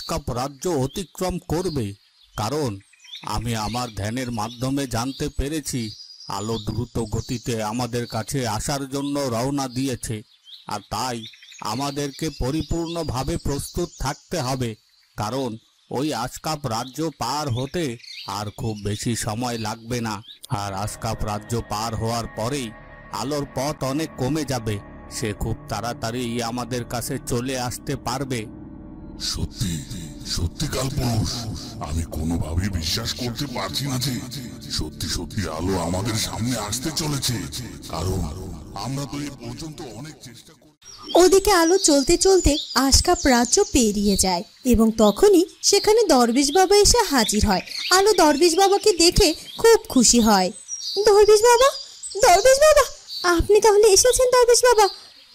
আশকাপ রাজ্য অতিক্রম করবে, কারণ আমি আমার ধ্যানের মাধ্যমে জানতে পেরেছি আলো দ্রুত গতিতে আমাদের কাছে আসার জন্য রওনা দিয়েছে। আর তাই আমাদেরকে পরিপূর্ণভাবে প্রস্তুত থাকতে হবে, কারণ ওই আশকাপ রাজ্য পার হতে আর খুব বেশি সময় লাগবে না। আর আশকাপ রাজ্য পার হওয়ার পরেই আলোর পথ অনেক কমে যাবে, সে খুব তাড়াতাড়ি আমাদের কাছে চলে আসতে পারবে। সত্যি সত্যি কালপুরুষ, আমি কোনোভাবেই বিশ্বাস করতে পারছি না যে সত্যি সত্যি আলো আমাদের সামনে আসতে চলেছে, কারণ আমরা তো এই পর্যন্ত অনেক চেষ্টা করি। ওদিকে আলো চলতে চলতে আশকাপ রাজ্য পেরিয়ে যায় এবং তখনই সেখানে দরবেশ বাবা এসে হাজির হয়। আলো দরবেশ বাবাকে দেখে খুব খুশি হয়। দরবেশ বাবা, দরবেশ বাবা, আপনি তাহলে এসেছেন? দরবেশ বাবা,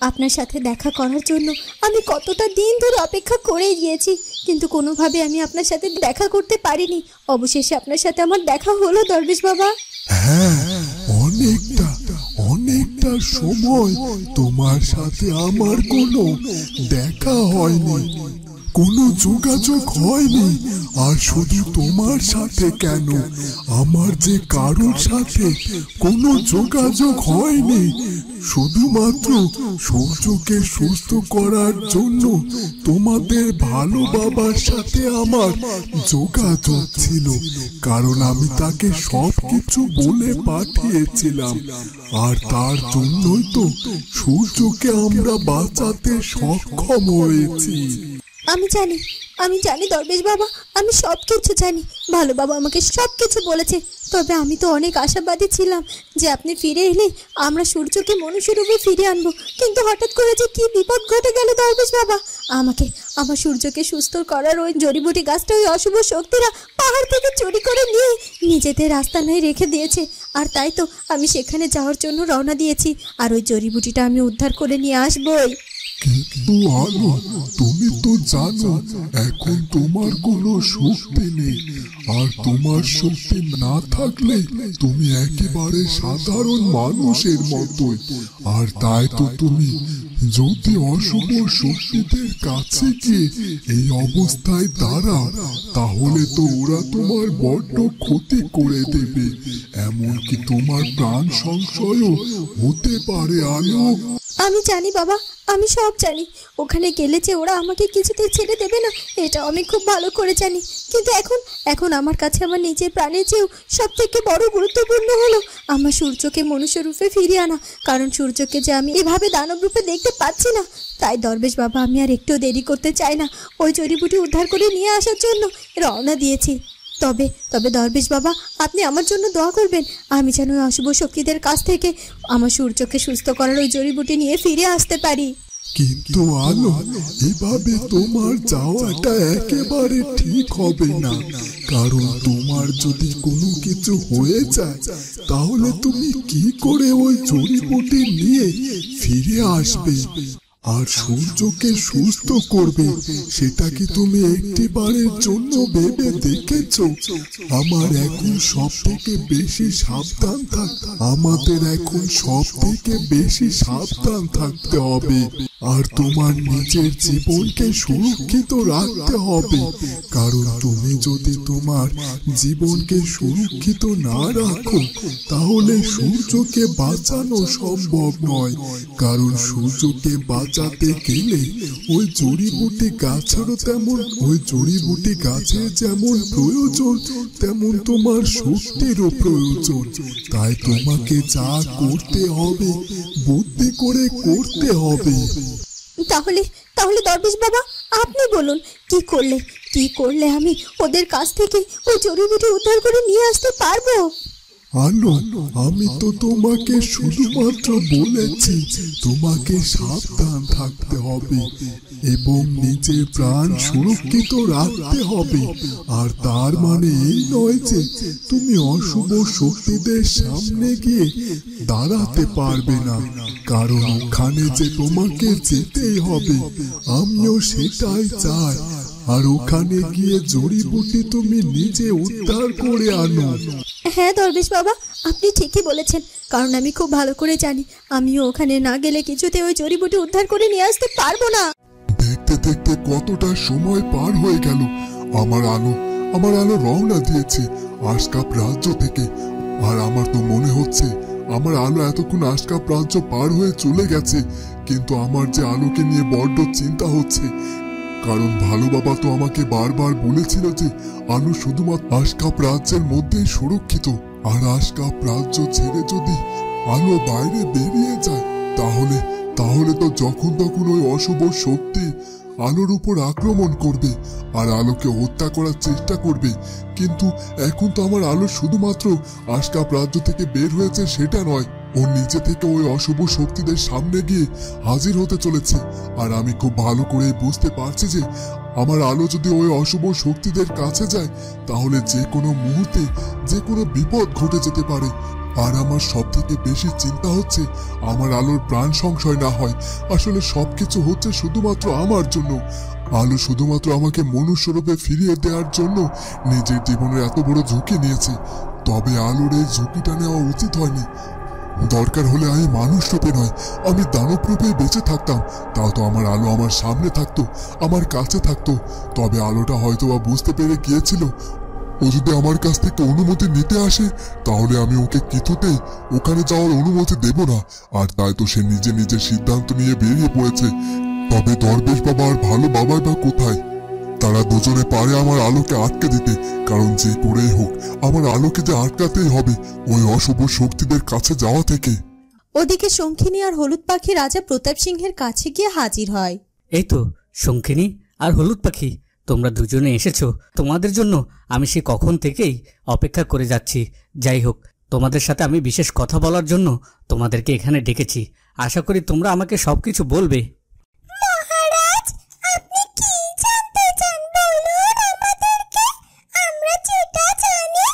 আপনার সাথে দেখা করার জন্য আমি কতটা দিন ধরে অপেক্ষা করে গিয়েছি, কিন্তু কোনোভাবে আমি আপনার সাথে দেখা করতে পারিনি। অবশেষে আপনার সাথে আমার দেখা হলো দরবেশ বাবা। হ্যাঁ, অনেকটা অনেকটা সময় তোমার সাথে আমার কোনো দেখা হয়নি, কোনো যোগাযোগ হয়নি। আর শুধু তোমার সাথে কেন, আমার যে কারোর সাথে কোনো যোগাযোগ হয়নি। শুধুমাত্র সূর্যকে সুস্থ করার জন্য তোমাদের ভালো বাবার সাথে আমার যোগাযোগ ছিল, কারণ আমি তাকে সবকিছু বলে পাঠিয়েছিলাম। আর তার জন্যই তো সূর্যকে আমরা বাঁচাতে সক্ষম হয়েছি। আমি জানি দরবেশ বাবা, আমি সব কিছু জানি। ভালো বাবা আমাকে সব কিছু বলেছে। তবে আমি তো অনেক আশাবাদী ছিলাম যে আপনি ফিরে এলে আমরা সূর্যকে মনুষ্যরূপে ফিরে আনবো, কিন্তু হঠাৎ করে যে কি বিপদ ঘটে গেল দরবেশ বাবা। আমার সূর্যকে সুস্থ করার ওই জড়িবুটি গাছটা ওই অশুভ শক্তিরা পাহাড় থেকে চুরি করে নিয়ে নিজেদের রাস্তায় রেখে দিয়েছে। আর তাই তো আমি সেখানে যাওয়ার জন্য রওনা দিয়েছি, আর ওই জড়িবুটিটা আমি উদ্ধার করে নিয়ে আসবোই। কিন্তু আলো, তুমি তো জানো এখন তোমার কোনো শক্তি নেই, আর তোমার শক্তি না থাকলে তুমি একেবারে সাধারণ মানুষের মতোই। আর তাই তো তুমি যদি অশুভ শক্তিদের কাছে গিয়ে এই অবস্থায় দাঁড়াও, তাহলে তো ওরা তোমার বড্ড ক্ষতি করে দেবে, এমনকি তোমার প্রাণ সংশয়ও হতে পারে। আলো, আমি জানি বাবা, আমি সব জানি। ওখানে গেলে যে ওরা আমাকে কিছুতে ছেড়ে দেবে না, এটা আমি খুব ভালো করে জানি। কিন্তু এখন আমার কাছে আমার নিজের প্রাণের চেয়েও সব থেকে বড় গুরুত্বপূর্ণ হলো আমার সূর্যকে মনুষ্য রূপে ফিরিয়ে আনা, কারণ সূর্যকে যে আমি এভাবে দানব রূপে দেখতে পাচ্ছি না। তাই দরবেশ বাবা, আমি আর একটু দেরি করতে চাই না, ওই জড়িবুটি উদ্ধার করে নিয়ে আসার জন্য রওনা দিয়েছি। তবে দরবেশ বাবা, আপনি আমার জন্য দোয়া করবেন, আমি যেন ওই অশুভ শক্তিদের কাছ থেকে আমার সূর্যকে সুস্থ করার ওই জড়িবুটি নিয়ে ফিরে আসতে পারি। কিন্তু আলো, এভাবে তোমার যাওয়াটা একেবারে ঠিক হবে না, কারণ তোমার যদি কোনো কিছু হয়ে যায় তাহলে তুমি কি করে ওই জড়িবুটি নিয়ে ফিরে আসবে আর সূর্যকে সুস্থ করবে? সেটা কি তুমি একটিবারের জন্য ভেবে দেখেছো? আমাদের এখন সব থেকে বেশি সাবধান থাকতে হবে, আর তোমার নিজের জীবনকে সুরক্ষিত রাখতে হবে, কারণ তুমি যদি তোমার জীবনকে সুরক্ষিত না রাখো তাহলে সূর্যকে বাঁচানো সম্ভব নয়, কারণ সূর্যকে বাঁচাতে গেলে ওই জড়িবুটি গাছের যেমন প্রয়োজন তেমন তোমার শক্তিরও প্রয়োজন। তাই তোমাকে যা করতে হবে বুদ্ধি করে করতে হবে। তাহলে দরবেশ বাবা, আপনি বলুন কি করলে আমি ওদের কাছ থেকে ওই জড়িবুটি উদ্ধার করে নিয়ে আসতে পারবো? আলো, আমি তো তোমাকে শুধুমাত্র বলেছি তোমাকে সাবধান থাকতে হবে এবং নিজের প্রাণ সুরক্ষিত রাখতে হবে। আর তার মানে এই নয় যে তুমি অশুভ শক্তিদের সামনে গিয়ে দাঁড়াতে পারবে না, কারণ ওখানে যে তোমাকে যেতেই হবে, আমিও সেটাই চাই। আর ওখানে গিয়ে জড়িবুটি তুমি নিজে উদ্ধার করে আনো। হ্যাঁ দরবেশ বাবা, আপনি ঠিকই বলেছেন, কারণ আমি খুব ভালো করে জানি আমিও ওখানে না গেলে কিছুতে ওই জড়িবুটি উদ্ধার করে নিয়ে আসতে পারবো না। দেখতে দেখতে দেখতে কতটা সময় পার হয়ে গেল। আমার আলো রওনা দিয়েছে আশকাপ রাজ্য থেকে। আর আমার তো মনে হচ্ছে আমার আলো এতক্ষণ আশকাপ রাজ্য পার হয়ে চলে গেছে। কিন্তু আমার যে আলোকে নিয়ে বড্ড চিন্তা হচ্ছে, কারণ ভালো বাবা তো আমাকে বারবার বলেছিল যে আলো শুধুমাত্র আশকাপ রাজ্যের মধ্যেই সুরক্ষিত। আর আশকাপ রাজ্য ছেড়ে যদি আলো বাইরে বেরিয়ে যায় তাহলে তো যখন তখন ওই অশুভ শক্তি আলোর উপর আক্রমণ করবে আর আলোকে হত্যা করার চেষ্টা করবে। কিন্তু এখন তো আমার আলো শুধুমাত্র আশকাপ রাজ্য থেকে বের হয়েছে সেটা নয়, ও নিচে থেকে ওই অশুভ শক্তিদের সামনে গিয়ে হাজির হতে চলেছে। আর আমি খুব ভালো করে বুঝতে পারছি যে আমার আলো যদি ওই অশুভ শক্তিদের কাছে যায় তাহলে যে কোনো মুহূর্তে যে কোনো বিপদ ঘটে যেতে পারে। আর আমার সব থেকে বেশি চিন্তা হচ্ছে আমার আলোর প্রাণ সংশয় না হয়। আসলে সবকিছু হচ্ছে শুধুমাত্র আমার জন্য। আলো শুধুমাত্র আমাকে মনুষ্যরূপে ফিরিয়ে দেওয়ার জন্য নিজের জীবনের এত বড় ঝুঁকি নিয়েছে। তবে আলোর এই ঝুঁকিটা নেওয়া উচিত হয়নি। দরকার হলে আমি মানুষ রূপে নয়, আমি দানব রূপে বেঁচে থাকতাম, তাও তো আমার আলো আমার সামনে থাকতো, আমার কাছে থাকতো। তবে আলোটা হয়তো বা বুঝতে পেরে গিয়েছিল ও যদি আমার কাছ থেকে অনুমতি নিতে আসে তাহলে আমি ওকে কিছুতেই ওখানে যাওয়ার অনুমতি দেব না। আর তাই তো সে নিজের সিদ্ধান্ত নিয়ে বেরিয়ে পড়েছে। তবে দরবেশ বাবা আর ভালো বাবাই বা কোথায়? তারা দুজনে পারে আমার আলোকে আটকে দিতে, কারণ যে করেই হোক আমার আলোকে যে আটকাতেই হবে ওই অশুভ শক্তিদের কাছে যাওয়া থেকে। ওদিকে শঙ্খিনী আর হলুদ পাখি রাজা প্রতাপ সিংহের কাছে গিয়ে হাজির হয়। এই তো শঙ্খিনী আর হলুদ পাখি, তোমরা দুজনে এসেছো। তোমাদের জন্য আমি সে কখন থেকেই অপেক্ষা করে যাচ্ছি। যাই হোক, তোমাদের সাথে আমি বিশেষ কথা বলার জন্য তোমাদেরকে এখানে ডেকেছি। আশা করি তোমরা আমাকে সবকিছু বলবে। মহারাজ, আপনি কি জানতে চান বলুন আমাদেরকে। আমরা যেটা জানি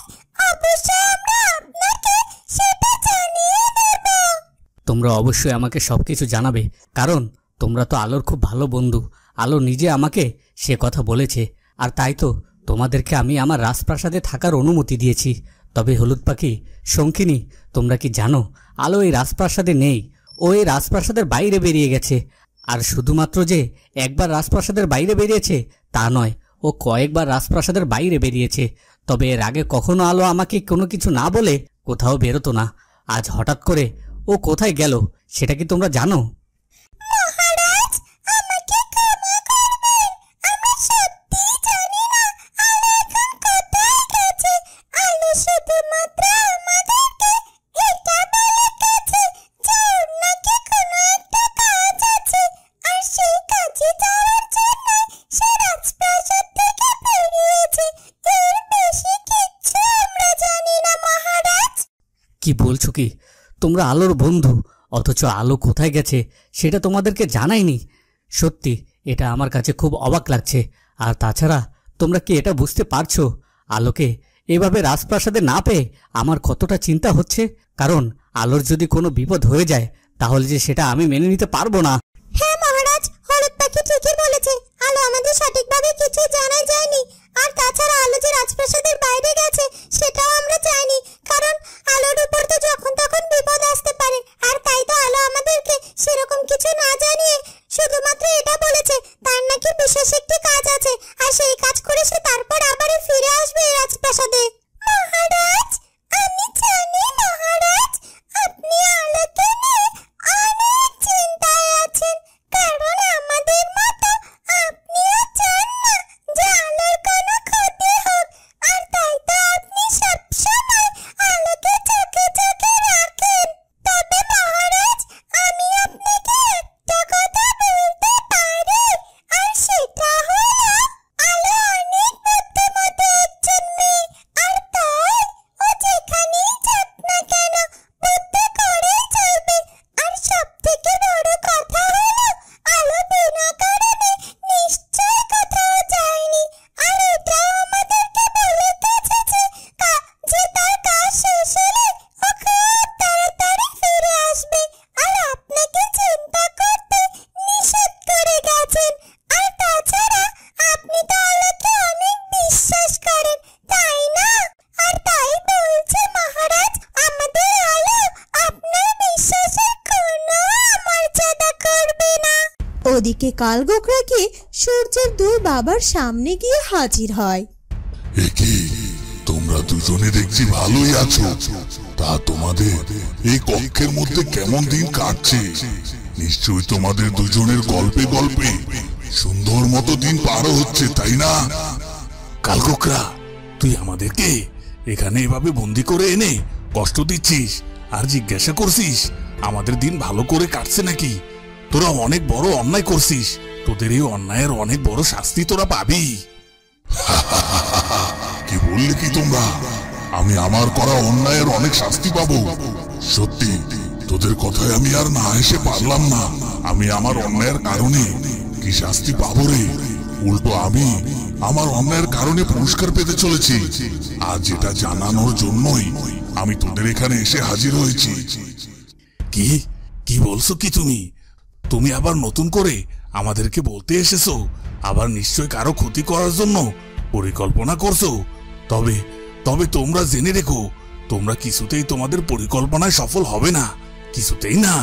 অবশ্যই আমরা আপনাকে সেটা জানিয়ে দেব। তোমরা অবশ্যই আমাকে সবকিছু জানাবে, কারণ তোমরা তো আলোর খুব ভালো বন্ধু। আলো নিজে আমাকে সে কথা বলেছে, আর তাই তো তোমাদেরকে আমি আমার রাজপ্রাসাদে থাকার অনুমতি দিয়েছি। তবে হলুদ পাখি, শঙ্খিনী, তোমরা কি জানো আলো এই রাজপ্রাসাদে নেই? ও এই রাজপ্রাসাদের বাইরে বেরিয়ে গেছে। আর শুধুমাত্র যে একবার রাজপ্রাসাদের বাইরে বেরিয়েছে তা নয়, ও কয়েকবার রাজপ্রাসাদের বাইরে বেরিয়েছে। তবে এর আগে কখনো আলো আমাকে কোনো কিছু না বলে কোথাও বেরোতো না। আজ হঠাৎ করে ও কোথায় গেল সেটা কি তোমরা জানো? মহারাজ, আমাকে ক্ষমা করবেন, আমরা সত্যি জানি না আলো এখন কোথায় গেছে। আলো শুধুমাত্র আমাদেরকে এটা বলে গেছে যে ওর নাকি কোনো একটা কাজ আছে, আর সেই কাজে যাওয়ার জন্য সে রাজপ্রাসাদ থেকে বেরিয়েছে। এর বেশি কিচ্ছু আমরা জানি না মহারাজ। কি বলছো কি? তোমরা আলোর বন্ধু, অথচ আলো কোথায় গেছে সেটা তোমাদেরকে জানাইনি। সত্যি এটা আমার কাছে খুব অবাক লাগছে। আর তাছাড়া তোমরা কি এটা বুঝতে পারছো আলোকে এভাবে রাজপ্রাসাদে না পেয়ে আমার কতটা চিন্তা হচ্ছে? কারণ আলোর যদি কোনো বিপদ হয়ে যায় তাহলে যে সেটা আমি মেনে নিতে পারবো না। হ্যাঁ মহারাজ, হলুদ পাখি ঠিকই বলেছে। আলো আমাদের সঠিকভাবে কিছু জানা যায়নি। আর তাছাড়া আলো যে রাজপ্রাসাদের বাইরে গেছে সেটাও আমরা জানি, কারণ আলোর উপর তো যখন তখন বিপদ আসতে পারে। আর তাই তো আলো আমাদেরকে সেরকম কিছু না জানিয়ে শুধুমাত্র এটা বলেছে তার নাকি বিশেষ একটি কাজ আছে, আর সেই কাজ করে সে তারপর আবারও ফিরে আসবে এই রাজপ্রাসাদে। মহারাজ, আমি জানি মহারাজ আপনি আলোকে নিয়ে অনেক চিন্তায় আছেন। এদিকে কালগোকরা গিয়ে সূর্যের দুই বাবার সামনে গিয়ে হাজির হয়। একে তোমরা দুজনে দেখছি ভালোই আছো, তা তোমাদের এই কক্ষের মধ্যে কেমন দিন কাটছে? নিশ্চয়ই তোমাদের দুজনের গল্পে গল্পে সুন্দর মতো দিন পার হচ্ছে, তাই না? কালগোকরা, তুই আমাদেরকে এখানে এভাবে বন্দি করে এনে কষ্ট দিচ্ছিস আর জিজ্ঞাসা করছিস আমাদের দিন ভালো করে কাটছে নাকি? তোরা অনেক বড় অন্যায় করছিস, তোদের এই অন্যায়ের অনেক বড় শাস্তি তোরা পাবি। কি বললে কি তোমরা? আমি আমার করা অন্যায়ের অনেক শাস্তি পাবো? সত্যি তোদের কথায় আমি আর না এসে পারলাম না। আমি আমার অন্যায়ের কারণে কি শাস্তি পাবো রে? উল্টো আমি আমার অন্যায়ের কারণে পুরস্কার পেতে চলেছি, আর যেটা জানানোর জন্যই আমি তোদের এখানে এসে হাজির হয়েছি। কি কি বলছো কি তুমি? তুমি আবার নতুন করে আমাদেরকে বলতে এসেছো আবার নিশ্চয় কারো ক্ষতি করার জন্য পরিকল্পনা করছো? তবে তবে তোমরা জেনে রেখো, তোমরা কিছুতেই তোমাদের পরিকল্পনায় সফল হবে না, কিছুতেই না।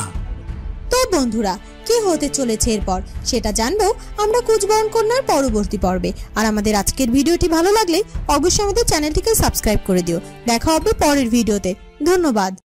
তো বন্ধুরা, কি হতে চলেছে এরপর সেটা জানবো আমরা কুচবরণ কন্যার পরবর্তী পর্বে। আর আমাদের আজকের ভিডিওটি ভালো লাগলে অবশ্যই আমাদের চ্যানেলটিকে সাবস্ক্রাইব করে দিও। দেখা হবে পরের ভিডিওতে। ধন্যবাদ।